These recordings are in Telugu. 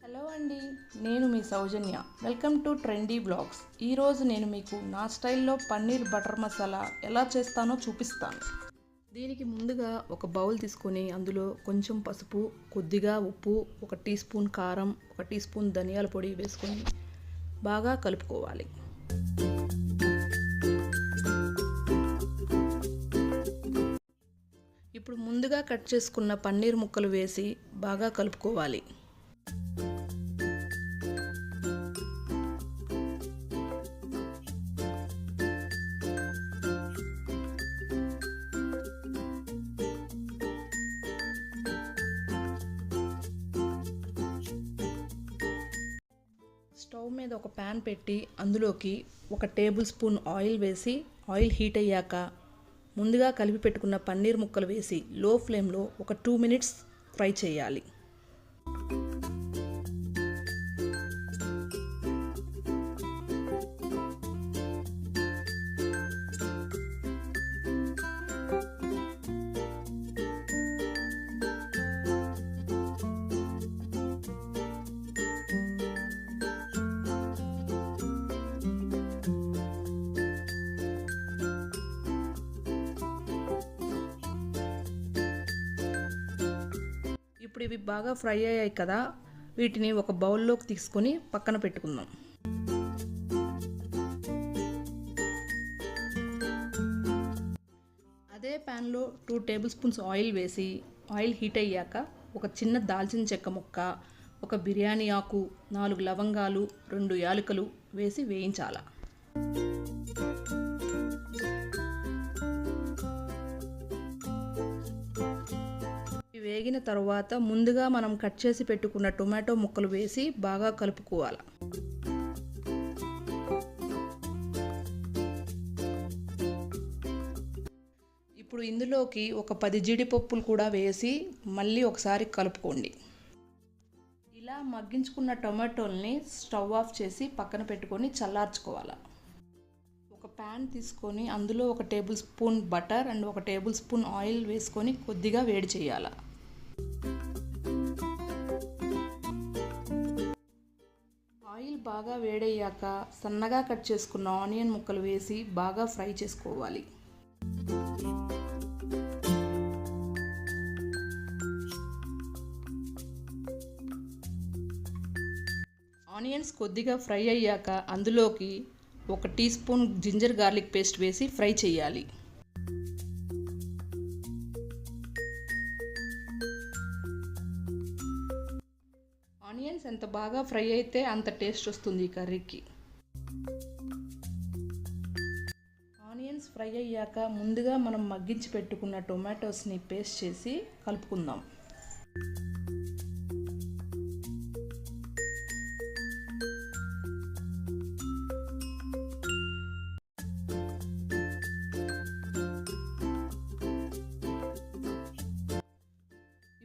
హలో అండి, నేను మీ Soujanya. Welcome to trendy blogs. ఈరోజు నేను మీకు నా స్టైల్లో పన్నీర్ బటర్ మసాలా ఎలా చేస్తానో చూపిస్తాను. దీనికి ముందుగా ఒక బౌల్ తీసుకొని అందులో కొంచెం పసుపు, కొద్దిగా ఉప్పు, 1 టీ స్పూన్ కారం, 1 టీ స్పూన్ ధనియాల పొడి వేసుకొని బాగా కలుపుకోవాలి. ఇప్పుడు ముందుగా కట్ చేసుకున్న పన్నీర్ ముక్కలు వేసి బాగా కలుపుకోవాలి. స్టవ్ మీద ఒక ప్యాన్ పెట్టి అందులోకి 1 టేబుల్ స్పూన్ ఆయిల్ వేసి ఆయిల్ హీట్ అయ్యాక ముందుగా కలిపి పెట్టుకున్న పన్నీర్ ముక్కలు వేసి లో ఫ్లేమ్లో ఒక 2 మినిట్స్ ఫ్రై చేయాలి. ఇప్పుడు ఇవి బాగా ఫ్రై అయ్యాయి కదా, వీటిని ఒక బౌల్లోకి తీసుకొని పక్కన పెట్టుకుందాం. అదే ప్యాన్లో 2 టేబుల్ స్పూన్స్ ఆయిల్ వేసి ఆయిల్ హీట్ అయ్యాక ఒక చిన్న దాల్చిన చెక్క ముక్క, 1 బిర్యానీ ఆకు, 4 లవంగాలు, 2 యాలకులు వేసి వేయించాలి. వేగిన తర్వాత ముందుగా మనం కట్ చేసి పెట్టుకున్న టొమాటో ముక్కలు వేసి బాగా కలుపుకోవాలి. ఇప్పుడు ఇందులోకి ఒక 10 జీడిపప్పులు కూడా వేసి మళ్ళీ ఒకసారి కలుపుకోండి. ఇలా మగ్గించుకున్న టొమాటోల్ని స్టవ్ ఆఫ్ చేసి పక్కన పెట్టుకొని చల్లార్చుకోవాలి. ఒక ప్యాన్ తీసుకొని అందులో 1 table spoon butter and 1 table spoon oil వేసుకొని కొద్దిగా వేడి చేయాలి. ఆయిల్ బాగా వేడయ్యాక సన్నగా కట్ చేసుకున్న ఆనియన్ ముక్కలు వేసి బాగా ఫ్రై చేసుకోవాలి. ఆనియన్స్ కొద్దిగా ఫ్రై అయ్యాక అందులోకి 1 teaspoon ginger garlic paste వేసి ఫ్రై చేయాలి. ఆనియన్స్ ఎంత బాగా ఫ్రై అయితే అంత టేస్ట్ వస్తుంది ఈ కర్రీకి. ఆనియన్స్ ఫ్రై అయ్యాక ముందుగా మనం మగ్గించి పెట్టుకున్న టొమాటోస్ని పేస్ట్ చేసి కలుపుకుందాం.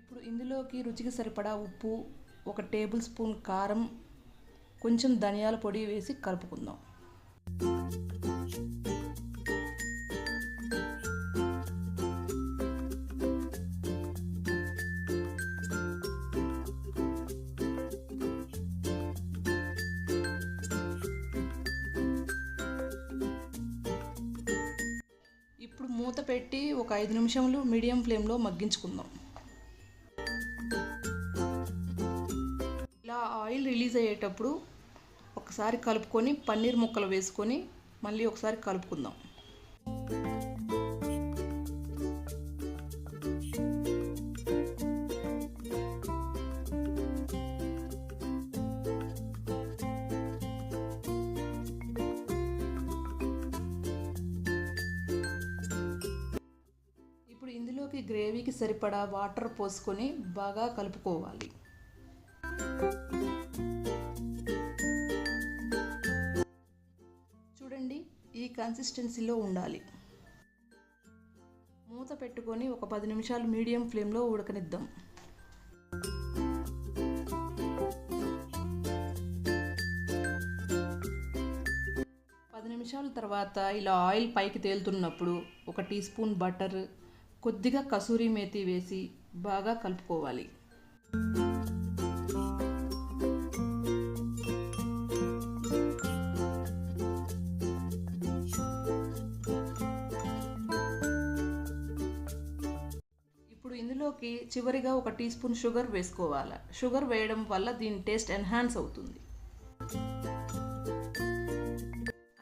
ఇప్పుడు ఇందులోకి రుచికి సరిపడా ఉప్పు, 1 టేబుల్ స్పూన్ కారం, కొంచెం ధనియాల పొడి వేసి కలుపుకుందాం. ఇప్పుడు మూత పెట్టి ఒక 5 నిమిషాలు మీడియం ఫ్లేమ్లో మగ్గించుకుందాం. ఆయిల్ రిలీజ్ అయ్యేటప్పుడు ఒకసారి కలుపుకొని పన్నీర్ ముక్కలు వేసుకొని మళ్ళీ ఒకసారి కలుపుకుందాం. ఇప్పుడు ఇందులోకి గ్రేవీకి సరిపడా వాటర్ పోసుకొని బాగా కలుపుకోవాలి. చూడండి, ఈ కన్సిస్టెన్సీలో ఉండాలి. మూత పెట్టుకొని ఒక 10 నిమిషాలు మీడియం ఫ్లేమ్లో ఉడకనిద్దాం. నిమిషాల తర్వాత ఇలా ఆయిల్ పైకి తేలుతున్నప్పుడు 1 టీ స్పూన్ బటర్, కొద్దిగా కసూరి మేతి వేసి బాగా కలుపుకోవాలి. దీనిలోకి చివరిగా 1 టీ స్పూన్ షుగర్ వేసుకోవాలి. షుగర్ వేయడం వల్ల దీని టేస్ట్ ఎన్హాన్స్ అవుతుంది.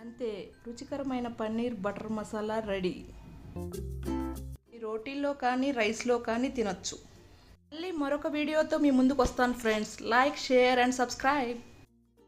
అంతే, రుచికరమైన పన్నీర్ బటర్ మసాలా రెడీ. ఈ రోటీల్లో కానీ రైస్లో కానీ తినొచ్చు. మళ్ళీ మరొక వీడియోతో మీ ముందుకు వస్తాను friends. Like, share and subscribe.